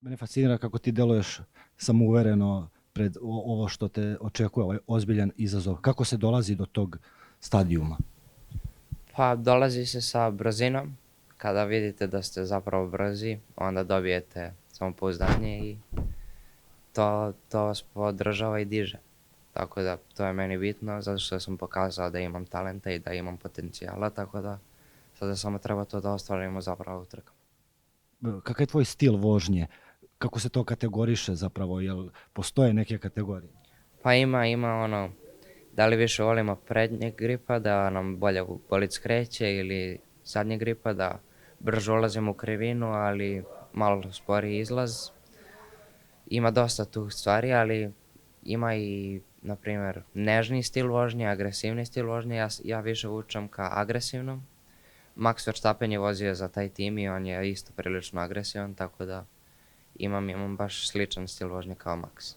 Mene fascinira kako ti deluješ samouvereno pred ovo što te očekuje, ovaj ozbiljan izazov. Kako se dolazi do tog stadijuma? Pa dolazi se sa brzinom. Kada vidite da ste zapravo brzi, onda dobijete samopouzdanje i to vas podržava i diže. Tako da to je meni bitno, zato što sam pokazao da imam talenta i da imam potencijala, tako da sada samo treba to da ostvarimo zapravo u trkama. Kakav je tvoj stil vožnje? Kako se to kategoriše zapravo? Jel postoje neke kategorije? Pa ima ono, da li više volimo prednjeg gripa, da nam bolje bolid skreće ili zadnjeg gripa, da brže ulazimo u krivinu, ali malo sporiji izlaz. Ima dosta tu stvari, ali ima i, na primjer, nežni stil vožnje, agresivni stil vožnje. Ja više vučem ka agresivnom. Max Verstappen je vozio za taj tim i on je isto prilično agresivan, tako da imam baš sličan stil vožnje kao Max.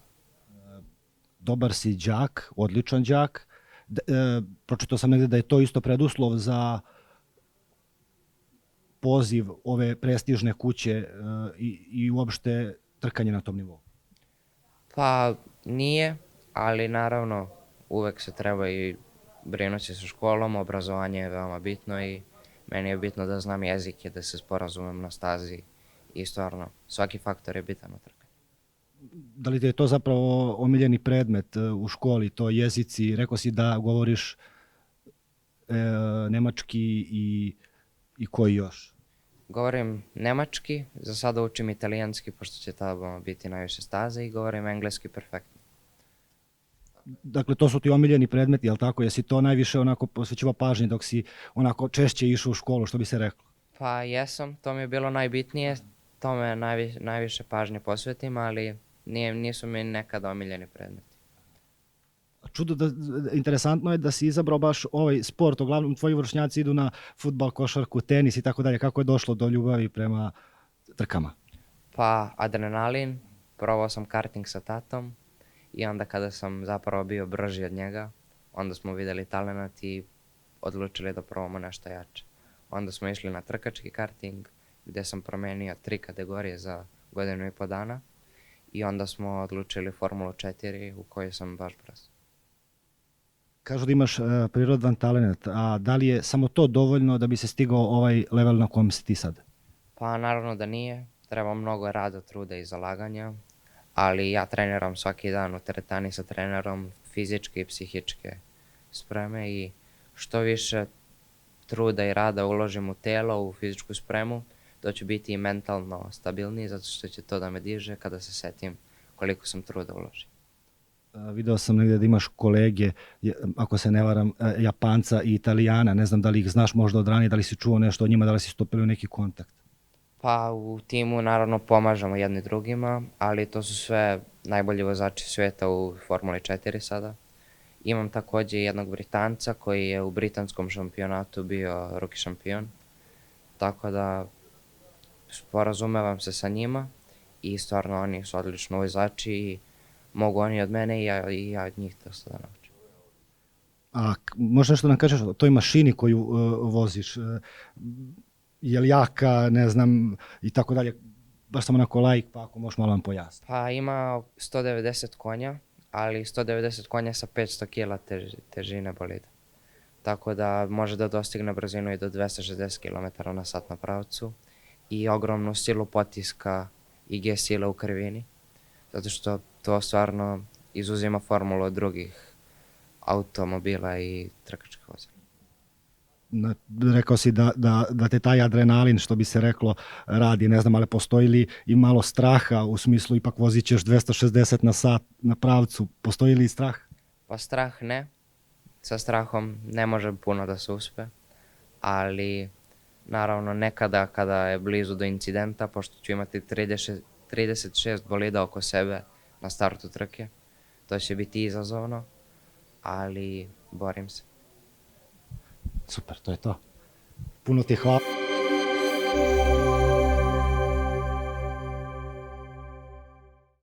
Dobar si đak, odličan đak. Pročitao sam negde da je to isto preduslov za poziv ove prestižne kuće i uopšte trkanje na tom nivou. Pa nije, ali naravno uvek se treba i brinuti sa školom, obrazovanje je veoma bitno i meni je bitno da znam jezike, da se sporazumem na stazi i stvarno svaki faktor je bitan u trkanju. Da li ti je to zapravo omiljeni predmet u školi, to jezici? Rekao si da govoriš nemački i koji još? Govorim nemački, za sada učim italijanski pošto će tamo biti najviše staze i govorim engleski perfektno. Dakle, to su ti omiljeni predmeti, jel tako? Jesi to najviše onako posvećivao pažnje dok si onako češće išao u školu, što bi se reklo? Pa jesam, to mi je bilo najbitnije, tome najviše pažnje posvetim, ali nisu mi nekada omiljeni predmeti. Interesantno je da si izabrao baš ovaj sport, uglavnom tvoji vršnjaci idu na fudbal, košarku, tenis i tako dalje. Kako je došlo do ljubavi prema trkama? Pa adrenalin, probao sam karting sa tatom i onda kada sam zapravo bio brži od njega, onda smo vidjeli talent i odlučili da probamo nešto jače. Onda smo išli na trkački karting gdje sam promenio 3 kategorije za godinu i po dana i onda smo odlučili Formulu 4 u kojoj sam baš brz. Kažu da imaš prirodan talent, a da li je samo to dovoljno da bi se stigao ovaj level na kojem si ti sad? Pa naravno da nije, treba mnogo rada, truda i zalaganja, ali ja treniram svaki dan u teretani sa trenerom, fizičke i psihičke spreme i što više truda i rada uložim u telo, u fizičku spremu, to ću biti i mentalno stabilniji, zato što će to da me diže kada se setim koliko sam truda uložio. Video sam negdje da imaš kolege, ako se ne varam, Japanca i Italijana, ne znam da li ih znaš možda od ranije, da li si čuo nešto od njima, da li si stupili u neki kontakt? Pa u timu naravno pomažemo jedni drugima, ali to su sve najbolji vozači svijeta u Formuli 4 sada. Imam također jednog Britanca koji je u britanskom šampionatu bio rookie šampion, tako da sporazumevam se sa njima i stvarno oni su odlično vozači i mogu oni od mene i ja od njih dosta da naučim. A možeš nešto nam kažeš o toj mašini koju voziš? Je li jaka, ne znam, i tako dalje? Baš sam onako laik, pa ako možeš malo nam pojasniti. Pa ima 190 konja, ali 190 konja sa 500 kg težine bolida. Tako da može da dostigne brzinu i do 260 km na sat na pravcu i ogromnu silu potiska i G sile u krivini, zato što to stvarno izuzima formulu od drugih automobila i trkačkih vozila. Rekao si da te taj adrenalin, što bi se reklo, radi, ne znam, ali postoji li i malo straha, u smislu ipak vozit ćeš 260 na sat na pravcu, postoji li strah? Pa strah ne, sa strahom ne može puno da se uspe, ali naravno nekada kada je blizu do incidenta, pošto ću imati 36 bolida oko sebe na startu trke, to će biti izazovno, ali borim se. Super, to je to. Puno ti hvala.